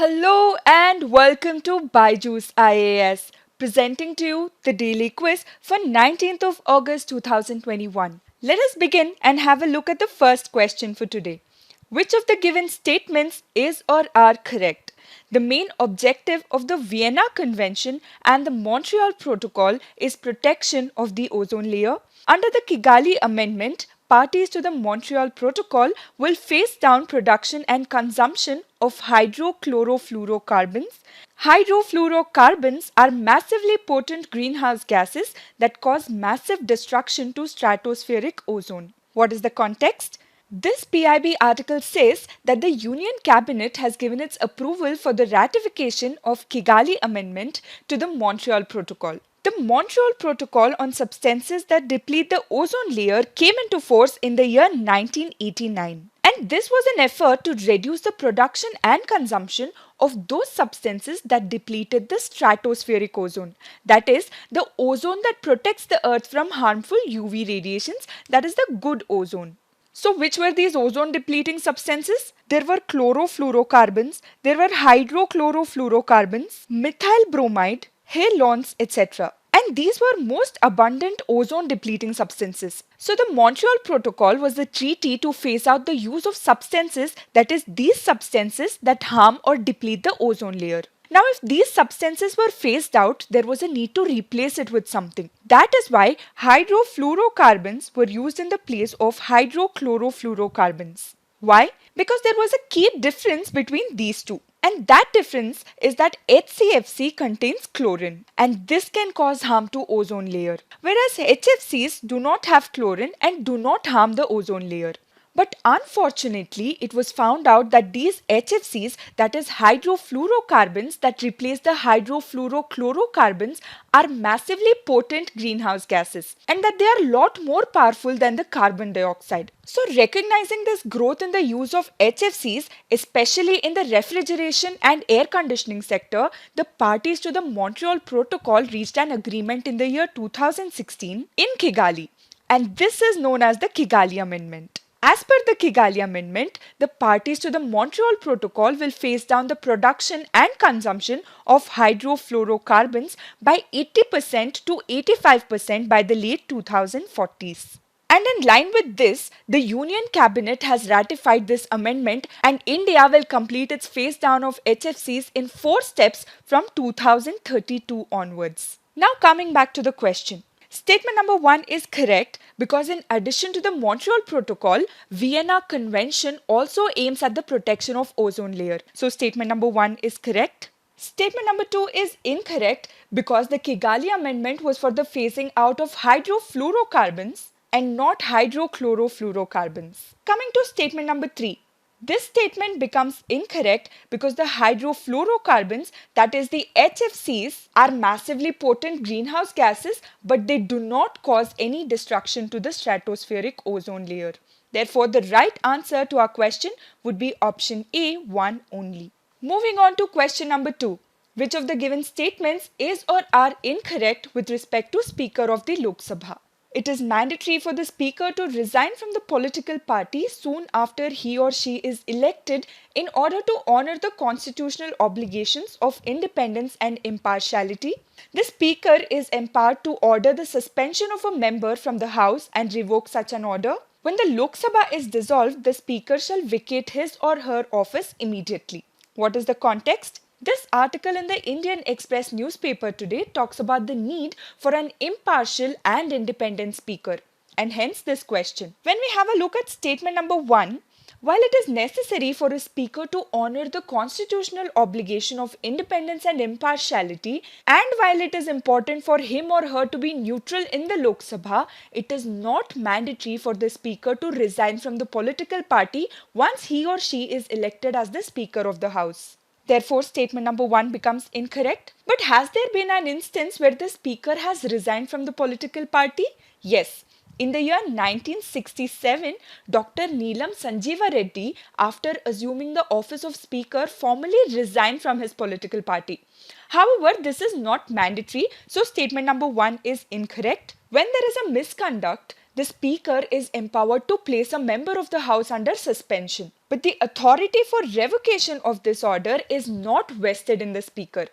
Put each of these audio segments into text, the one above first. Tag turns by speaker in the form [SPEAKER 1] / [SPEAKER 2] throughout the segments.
[SPEAKER 1] Hello and welcome to Byju's IAS, presenting to you the daily quiz for 19th of August 2021. Let us begin and have a look at the first question for today. Which of the given statements is or are correct? The main objective of the Vienna Convention and the Montreal Protocol is protection of the ozone layer. Under the Kigali Amendment, parties to the Montreal Protocol will phase down production and consumption of hydrochlorofluorocarbons. Hydrofluorocarbons are massively potent greenhouse gases that cause massive destruction to stratospheric ozone. What is the context? This PIB article says that the Union Cabinet has given its approval for the ratification of Kigali Amendment to the Montreal Protocol. The Montreal Protocol on substances that deplete the ozone layer came into force in the year 1989. And this was an effort to reduce the production and consumption of those substances that depleted the stratospheric ozone. That is, the ozone that protects the earth from harmful UV radiations, that is the good ozone. So which were these ozone depleting substances? There were chlorofluorocarbons, there were hydrochlorofluorocarbons, methyl bromide, halones, etc. And these were most abundant ozone depleting substances. So the Montreal Protocol was the treaty to phase out the use of substances, that is, these substances that harm or deplete the ozone layer. Now, if these substances were phased out, there was a need to replace it with something. That is why hydrofluorocarbons were used in the place of hydrochlorofluorocarbons. Why? Because there was a key difference between these two. And that difference is that HCFC contains chlorine, and this can cause harm to ozone layer, whereas HFCs do not have chlorine and do not harm the ozone layer. But unfortunately, it was found out that these HFCs, that is hydrofluorocarbons that replace the hydrofluorochlorocarbons, are massively potent greenhouse gases and that they are a lot more powerful than the carbon dioxide. So recognizing this growth in the use of HFCs, especially in the refrigeration and air conditioning sector, the parties to the Montreal Protocol reached an agreement in the year 2016 in Kigali, and this is known as the Kigali Amendment. As per the Kigali Amendment, the parties to the Montreal Protocol will phase down the production and consumption of hydrofluorocarbons by 80% to 85% by the late 2040s. And in line with this, the Union Cabinet has ratified this amendment, and India will complete its phase down of HFCs in 4 steps from 2032 onwards. Now coming back to the question. Statement number 1 is correct because in addition to the Montreal Protocol, Vienna Convention also aims at the protection of ozone layer. So statement number 1 is correct. Statement number 2 is incorrect because the Kigali Amendment was for the phasing out of hydrofluorocarbons and not hydrochlorofluorocarbons. Coming to statement number 3. This statement becomes incorrect because the hydrofluorocarbons, that is the HFCs, are massively potent greenhouse gases, but they do not cause any destruction to the stratospheric ozone layer. Therefore, the right answer to our question would be option A, 1 only. Moving on to question number 2. Which of the given statements is or are incorrect with respect to Speaker of the Lok Sabha? It is mandatory for the speaker to resign from the political party soon after he or she is elected in order to honor the constitutional obligations of independence and impartiality. The speaker is empowered to order the suspension of a member from the house and revoke such an order. When the Lok Sabha is dissolved, the speaker shall vacate his or her office immediately. What is the context? This article in the Indian Express newspaper today talks about the need for an impartial and independent speaker, and hence this question. When we have a look at statement number 1, while it is necessary for a speaker to honor the constitutional obligation of independence and impartiality, and while it is important for him or her to be neutral in the Lok Sabha, it is not mandatory for the speaker to resign from the political party once he or she is elected as the Speaker of the House. Therefore, statement number 1 becomes incorrect. But has there been an instance where the speaker has resigned from the political party? Yes. In the year 1967, Dr. Neelam Sanjeeva Reddy, after assuming the office of speaker, formally resigned from his political party. However, this is not mandatory, so statement number 1 is incorrect. When there is a misconduct, the Speaker is empowered to place a member of the House under suspension. But the authority for revocation of this order is not vested in the Speaker.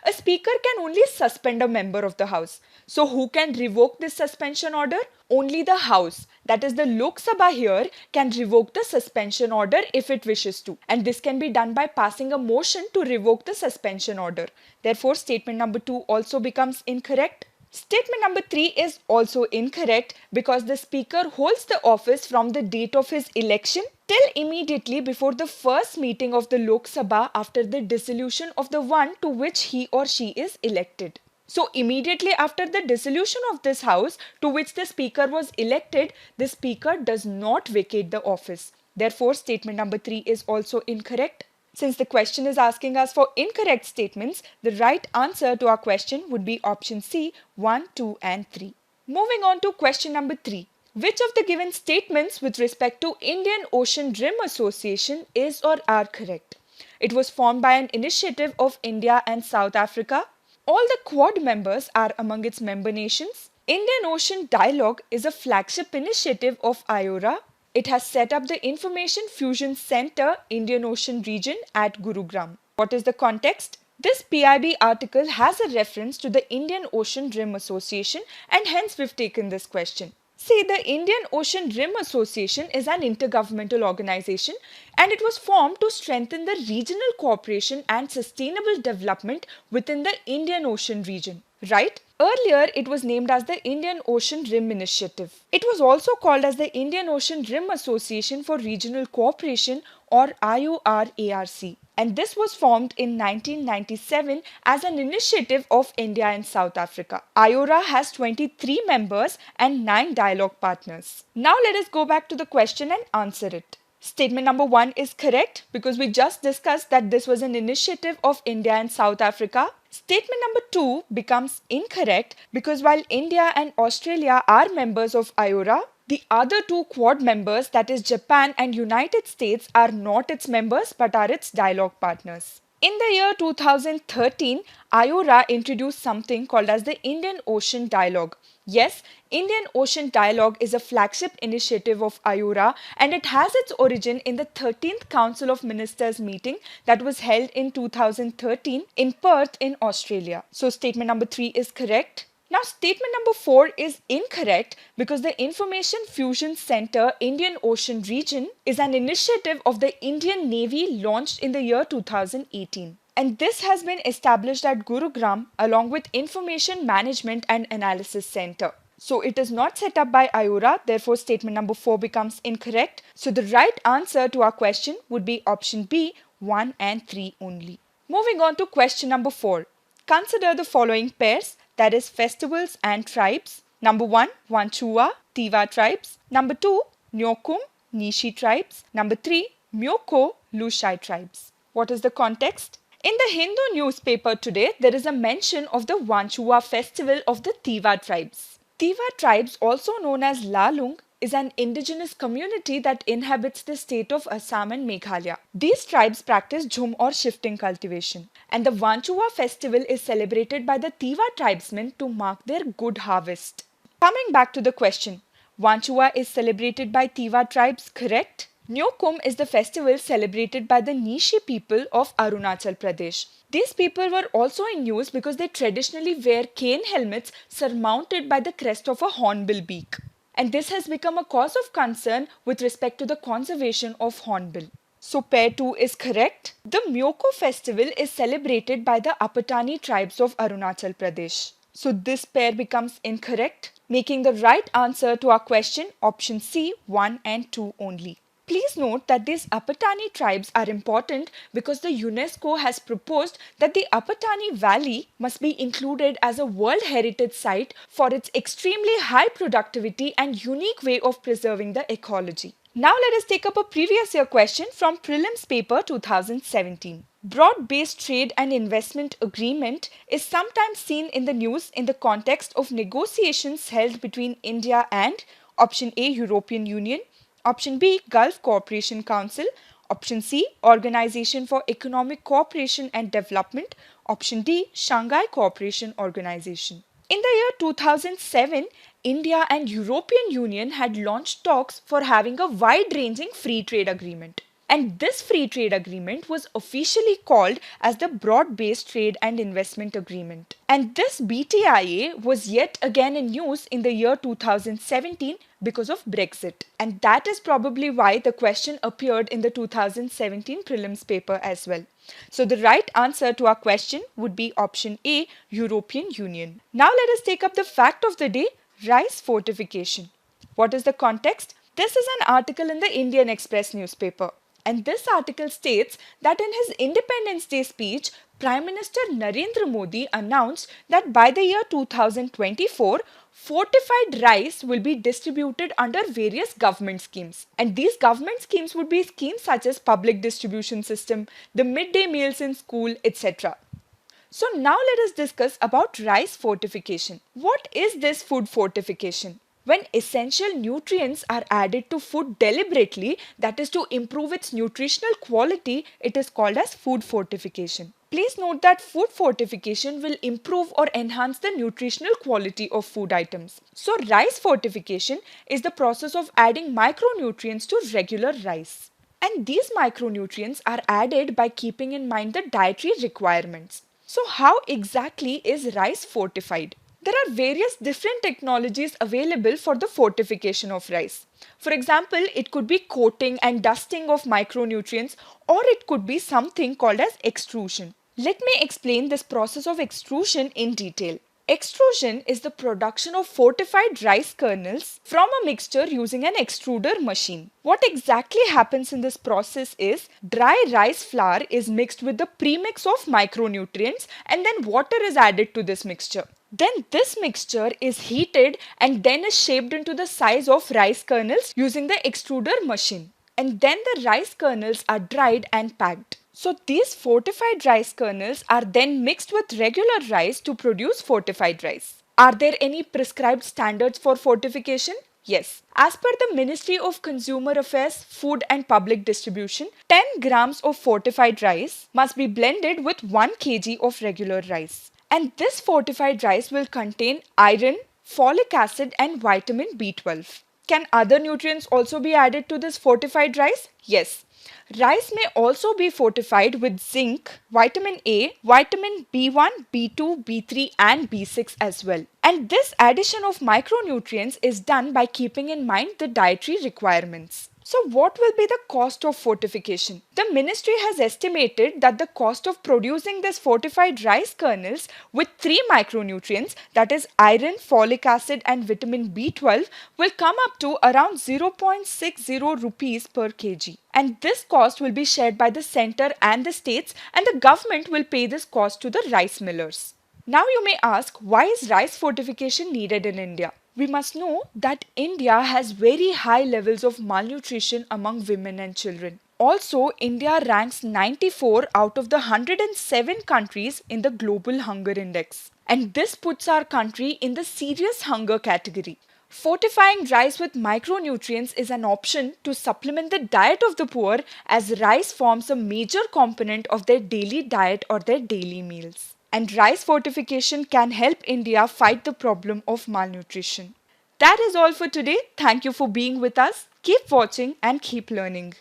[SPEAKER 1] A Speaker can only suspend a member of the House. So who can revoke this suspension order? Only the House, that is the Lok Sabha here, can revoke the suspension order if it wishes to. And this can be done by passing a motion to revoke the suspension order. Therefore, statement number 2 also becomes incorrect. Statement number 3 is also incorrect because the Speaker holds the office from the date of his election till immediately before the first meeting of the Lok Sabha after the dissolution of the one to which he or she is elected. So immediately after the dissolution of this house to which the Speaker was elected, the Speaker does not vacate the office. Therefore, statement number 3 is also incorrect. Since the question is asking us for incorrect statements, the right answer to our question would be option C, 1, 2 and 3. Moving on to question number 3. Which of the given statements with respect to Indian Ocean Rim Association is or are correct? It was formed by an initiative of India and South Africa. All the Quad members are among its member nations. Indian Ocean Dialogue is a flagship initiative of IORA. It has set up the Information Fusion Center, Indian Ocean Region at Gurugram. What is the context? This PIB article has a reference to the Indian Ocean Rim Association and hence we've taken this question. See, the Indian Ocean Rim Association is an intergovernmental organization and it was formed to strengthen the regional cooperation and sustainable development within the Indian Ocean region. Right? Earlier, it was named as the Indian Ocean Rim Initiative. It was also called as the Indian Ocean Rim Association for Regional Cooperation or IORARC. And this was formed in 1997 as an initiative of India and South Africa. IORA has 23 members and 9 dialogue partners. Now let us go back to the question and answer it. Statement number 1 is correct because we just discussed that this was an initiative of India and South Africa. Statement number 2 becomes incorrect because while India and Australia are members of IORA, the other 2 Quad members, that is Japan and United States, are not its members but are its dialogue partners. In the year 2013, IORA introduced something called as the Indian Ocean Dialogue. Yes, Indian Ocean Dialogue is a flagship initiative of IORA and it has its origin in the 13th Council of Ministers meeting that was held in 2013 in Perth in Australia. So statement number 3 is correct. Now statement number 4 is incorrect because the Information Fusion Center Indian Ocean Region is an initiative of the Indian Navy launched in the year 2018. And this has been established at Gurugram along with Information Management and Analysis Center. So it is not set up by IORA, therefore statement number 4 becomes incorrect. So the right answer to our question would be option B, 1 and 3 only. Moving on to question number 4. Consider the following pairs, that is festivals and tribes. Number 1, Wanchua, Tiva tribes. Number 2, Nyokum, Nishi tribes. Number 3, Myoko, Lushai tribes. What is the context? In the Hindu newspaper today, there is a mention of the Wanchua festival of the Tiva tribes. Tiva tribes, also known as Lalung, is an indigenous community that inhabits the state of Assam and Meghalaya. These tribes practice jhum or shifting cultivation. And the Wanchua festival is celebrated by the Tiva tribesmen to mark their good harvest. Coming back to the question, Wanchua is celebrated by Tiva tribes, correct? Nyokum is the festival celebrated by the Nishi people of Arunachal Pradesh. These people were also in use because they traditionally wear cane helmets surmounted by the crest of a hornbill beak. And this has become a cause of concern with respect to the conservation of hornbill. So pair 2 is correct. The Myoko festival is celebrated by the Apatani tribes of Arunachal Pradesh. So this pair becomes incorrect, making the right answer to our question option C, 1 and 2 only. Please note that these Apatani tribes are important because the UNESCO has proposed that the Apatani Valley must be included as a World Heritage Site for its extremely high productivity and unique way of preserving the ecology. Now let us take up a previous year question from Prelims paper 2017. Broad-based trade and investment agreement is sometimes seen in the news in the context of negotiations held between India and option A, European Union, option B, Gulf Cooperation Council, option C, Organization for Economic Cooperation and Development, option D, Shanghai Cooperation Organization. In the year 2007, India and European Union had launched talks for having a wide-ranging free trade agreement. And this free trade agreement was officially called as the Broad-Based Trade and Investment Agreement. And this BTIA was yet again in news in the year 2017 because of Brexit. And that is probably why the question appeared in the 2017 prelims paper as well. So the right answer to our question would be option A, European Union. Now let us take up the fact of the day, rice fortification. What is the context? This is an article in the Indian Express newspaper. And this article states that in his Independence Day speech, Prime Minister Narendra Modi announced that by the year 2024, fortified rice will be distributed under various government schemes. And these government schemes would be schemes such as public distribution system, the midday meals in school, etc. So now let us discuss about rice fortification. What is this food fortification? When essential nutrients are added to food deliberately, that is to improve its nutritional quality, it is called as food fortification. Please note that food fortification will improve or enhance the nutritional quality of food items. So rice fortification is the process of adding micronutrients to regular rice. And these micronutrients are added by keeping in mind the dietary requirements. So how exactly is rice fortified? There are various different technologies available for the fortification of rice. For example, it could be coating and dusting of micronutrients, or it could be something called as extrusion. Let me explain this process of extrusion in detail. Extrusion is the production of fortified rice kernels from a mixture using an extruder machine. What exactly happens in this process is dry rice flour is mixed with the premix of micronutrients and then water is added to this mixture. Then this mixture is heated and then is shaped into the size of rice kernels using the extruder machine. And then the rice kernels are dried and packed. So these fortified rice kernels are then mixed with regular rice to produce fortified rice. Are there any prescribed standards for fortification? Yes. As per the Ministry of Consumer Affairs, Food and Public Distribution, 10 grams of fortified rice must be blended with 1 kg of regular rice. And this fortified rice will contain iron, folic acid and vitamin B12. Can other nutrients also be added to this fortified rice? Yes. Rice may also be fortified with zinc, vitamin A, vitamin B1, B2, B3 and B6 as well. And this addition of micronutrients is done by keeping in mind the dietary requirements. So what will be the cost of fortification? The ministry has estimated that the cost of producing this fortified rice kernels with 3 micronutrients, that is iron, folic acid and vitamin B12, will come up to around 0.60 rupees per kg. And this cost will be shared by the center and the states, and the government will pay this cost to the rice millers. Now you may ask, why is rice fortification needed in India? We must know that India has very high levels of malnutrition among women and children. Also, India ranks 94 out of the 107 countries in the Global Hunger Index. And this puts our country in the serious hunger category. Fortifying rice with micronutrients is an option to supplement the diet of the poor, as rice forms a major component of their daily diet or their daily meals. And rice fortification can help India fight the problem of malnutrition. That is all for today. Thank you for being with us. Keep watching and keep learning.